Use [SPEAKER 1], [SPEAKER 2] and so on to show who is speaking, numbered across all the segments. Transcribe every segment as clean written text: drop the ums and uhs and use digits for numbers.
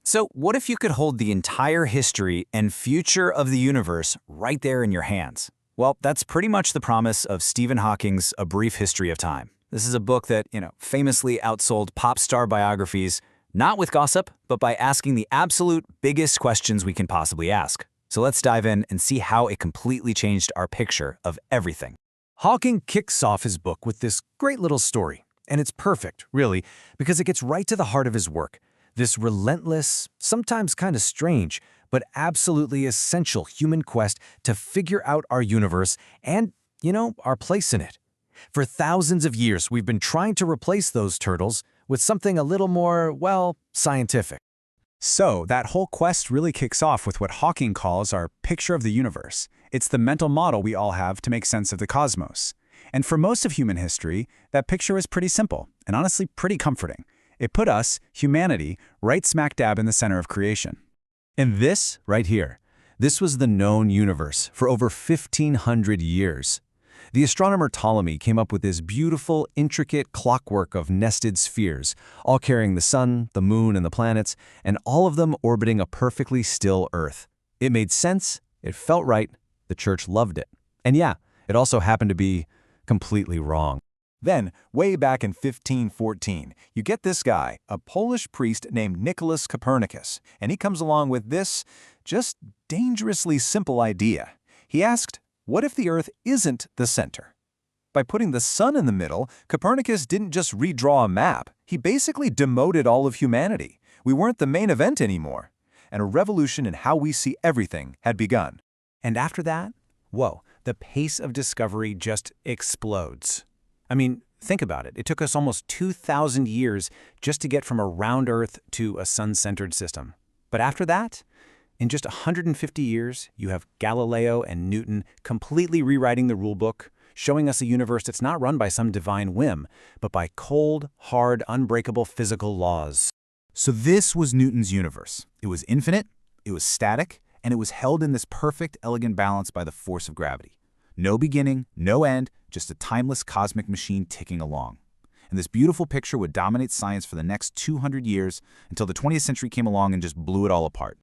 [SPEAKER 1] So what if you could hold the entire history and future of the universe right there in your hands? Well, that's pretty much the promise of Stephen Hawking's A Brief History of Time. This is a book that, famously outsold pop star biographies, not with gossip, but by asking the absolute biggest questions we can possibly ask. So let's dive in and see how it completely changed our picture of everything.
[SPEAKER 2] Hawking kicks off his book with this great little story, and it's perfect, really, because it gets right to the heart of his work. This relentless, sometimes kind of strange, but absolutely essential human quest to figure out our universe and, our place in it. For thousands of years, we've been trying to replace those turtles with something a little more, scientific.
[SPEAKER 3] So, that whole quest really kicks off with what Hawking calls our picture of the universe. It's the mental model we all have to make sense of the cosmos. And for most of human history, that picture was pretty simple and honestly pretty comforting. It put us, humanity, right smack dab in the center of creation.
[SPEAKER 2] And this, right here, this was the known universe for over 1,500 years. The astronomer Ptolemy came up with this beautiful, intricate clockwork of nested spheres, all carrying the sun, the moon, and the planets, and all of them orbiting a perfectly still Earth. It made sense, it felt right, the church loved it. And yeah, it also happened to be completely wrong.
[SPEAKER 4] Then, way back in 1514, you get this guy, a Polish priest named Nicholas Copernicus, and he comes along with this just dangerously simple idea. He asked, what if the Earth isn't the center? By putting the sun in the middle, Copernicus didn't just redraw a map. He basically demoted all of humanity. We weren't the main event anymore. And a revolution in how we see everything had begun.
[SPEAKER 1] And after that, the pace of discovery just explodes. I mean, think about it. It took us almost 2,000 years just to get from a round Earth to a sun-centered system. But after that, in just 150 years, you have Galileo and Newton completely rewriting the rulebook, showing us a universe that's not run by some divine whim, but by cold, hard, unbreakable physical laws.
[SPEAKER 5] So this was Newton's universe. It was infinite, it was static, and it was held in this perfect, elegant balance by the force of gravity. No beginning, no end, just a timeless cosmic machine ticking along. And this beautiful picture would dominate science for the next 200 years until the 20th century came along and just blew it all apart.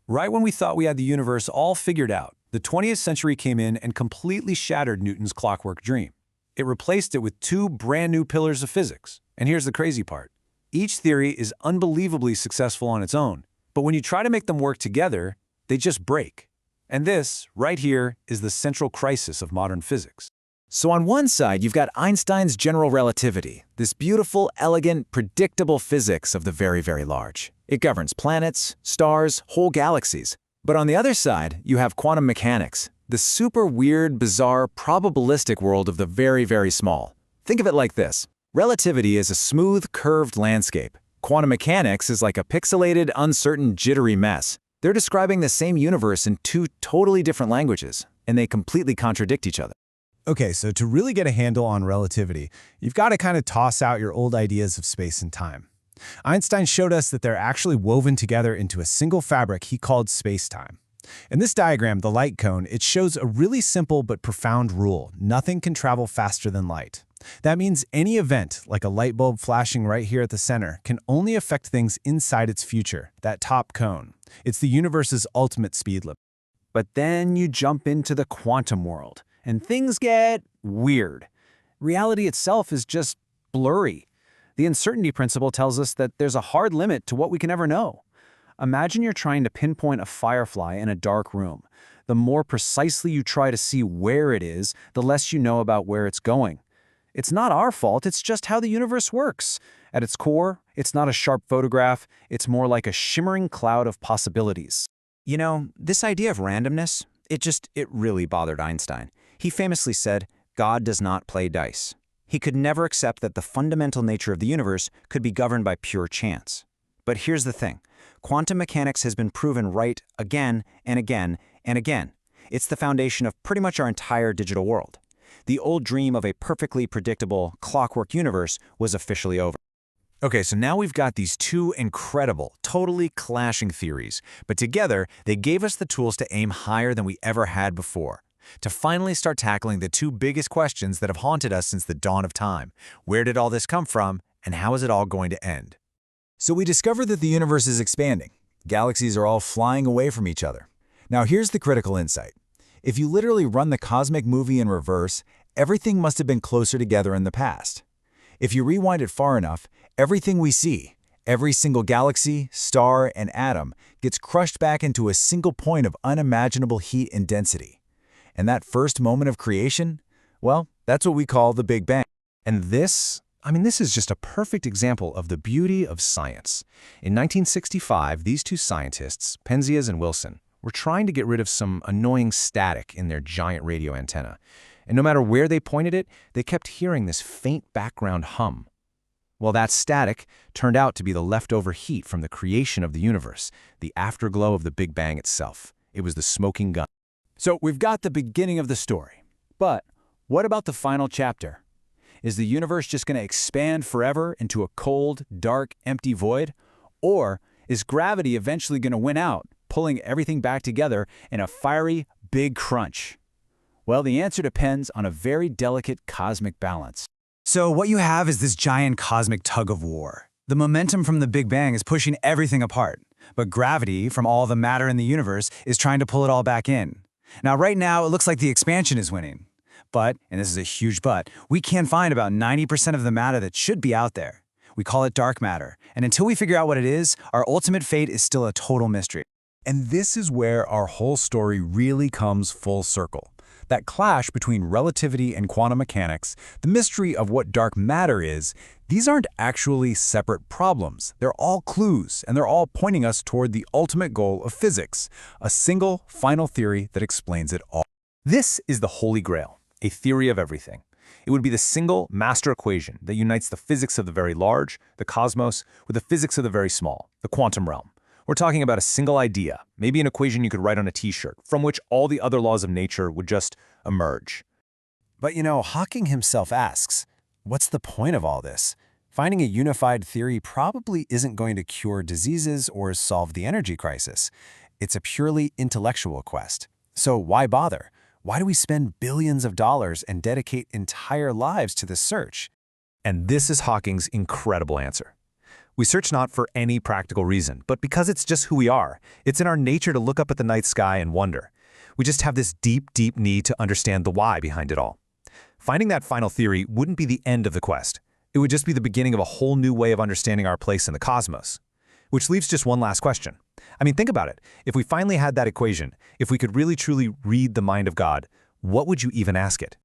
[SPEAKER 2] Right when we thought we had the universe all figured out, the 20th century came in and completely shattered Newton's clockwork dream. It replaced it with two brand new pillars of physics. And here's the crazy part. Each theory is unbelievably successful on its own, but when you try to make them work together, they just break. And this, right here, is the central crisis of modern physics.
[SPEAKER 1] So on one side, you've got Einstein's general relativity, this beautiful, elegant, predictable physics of the very, very large. It governs planets, stars, whole galaxies. But on the other side, you have quantum mechanics, the super weird, bizarre, probabilistic world of the very, very small. Think of it like this. Relativity is a smooth, curved landscape. Quantum mechanics is like a pixelated, uncertain, jittery mess. They're describing the same universe in two totally different languages, and they completely contradict each other.
[SPEAKER 6] Okay, so to really get a handle on relativity, you've got to kind of toss out your old ideas of space and time. Einstein showed us that they're actually woven together into a single fabric he called space-time. In this diagram, the light cone, it shows a really simple but profound rule. Nothing can travel faster than light. That means any event, like a light bulb flashing right here at the center, can only affect things inside its future, that top cone. It's the universe's ultimate speed limit.
[SPEAKER 1] But then you jump into the quantum world, and things get weird. Reality itself is just blurry. The uncertainty principle tells us that there's a hard limit to what we can ever know. Imagine you're trying to pinpoint a firefly in a dark room. The more precisely you try to see where it is, the less you know about where it's going. It's not our fault, it's just how the universe works. At its core, it's not a sharp photograph, it's more like a shimmering cloud of possibilities. This idea of randomness, it really bothered Einstein. He famously said, God does not play dice. He could never accept that the fundamental nature of the universe could be governed by pure chance. But here's the thing. Quantum mechanics has been proven right again and again and again. It's the foundation of pretty much our entire digital world. The old dream of a perfectly predictable, clockwork universe was officially over.
[SPEAKER 5] Okay, so now we've got these two incredible, totally clashing theories, but together they gave us the tools to aim higher than we ever had before. To finally start tackling the two biggest questions that have haunted us since the dawn of time. Where did all this come from, and how is it all going to end? So we discovered that the universe is expanding.
[SPEAKER 4] Galaxies are all flying away from each other. Now here's the critical insight. If you literally run the cosmic movie in reverse, everything must have been closer together in the past. If you rewind it far enough, everything we see, every single galaxy, star, and atom gets crushed back into a single point of unimaginable heat and density. And that first moment of creation, well, that's what we call the Big Bang.
[SPEAKER 2] And this is just a perfect example of the beauty of science. In 1965, these two scientists, Penzias and Wilson, were trying to get rid of some annoying static in their giant radio antenna. And no matter where they pointed it, they kept hearing this faint background hum. Well, that static turned out to be the leftover heat from the creation of the universe, the afterglow of the Big Bang itself. It was the smoking gun.
[SPEAKER 3] So we've got the beginning of the story. But what about the final chapter? Is the universe just going to expand forever into a cold, dark, empty void? Or is gravity eventually going to win out, pulling everything back together in a fiery, big crunch? Well, the answer depends on a very delicate cosmic balance.
[SPEAKER 5] So what you have is this giant cosmic tug-of-war. The momentum from the Big Bang is pushing everything apart, but gravity from all the matter in the universe is trying to pull it all back in. Now, right now, it looks like the expansion is winning. But, and this is a huge but, we can't find about 90% of the matter that should be out there. We call it dark matter, and until we figure out what it is, our ultimate fate is still a total mystery.
[SPEAKER 6] And this is where our whole story really comes full circle. That clash between relativity and quantum mechanics, the mystery of what dark matter is, these aren't actually separate problems. They're all clues, and they're all pointing us toward the ultimate goal of physics, a single, final theory that explains it all.
[SPEAKER 2] This is the Holy Grail, a theory of everything. It would be the single master equation that unites the physics of the very large, the cosmos, with the physics of the very small, the quantum realm. We're talking about a single idea, maybe an equation you could write on a t-shirt, from which all the other laws of nature would just emerge.
[SPEAKER 1] But Hawking himself asks, what's the point of all this? Finding a unified theory probably isn't going to cure diseases or solve the energy crisis. It's a purely intellectual quest. So why bother? Why do we spend billions of dollars and dedicate entire lives to this search?
[SPEAKER 2] And this is Hawking's incredible answer. We search not for any practical reason, but because it's just who we are. It's in our nature to look up at the night sky and wonder. We just have this deep, deep need to understand the why behind it all. Finding that final theory wouldn't be the end of the quest. It would just be the beginning of a whole new way of understanding our place in the cosmos. Which leaves just one last question. Think about it. If we finally had that equation, if we could really truly read the mind of God, what would you even ask it?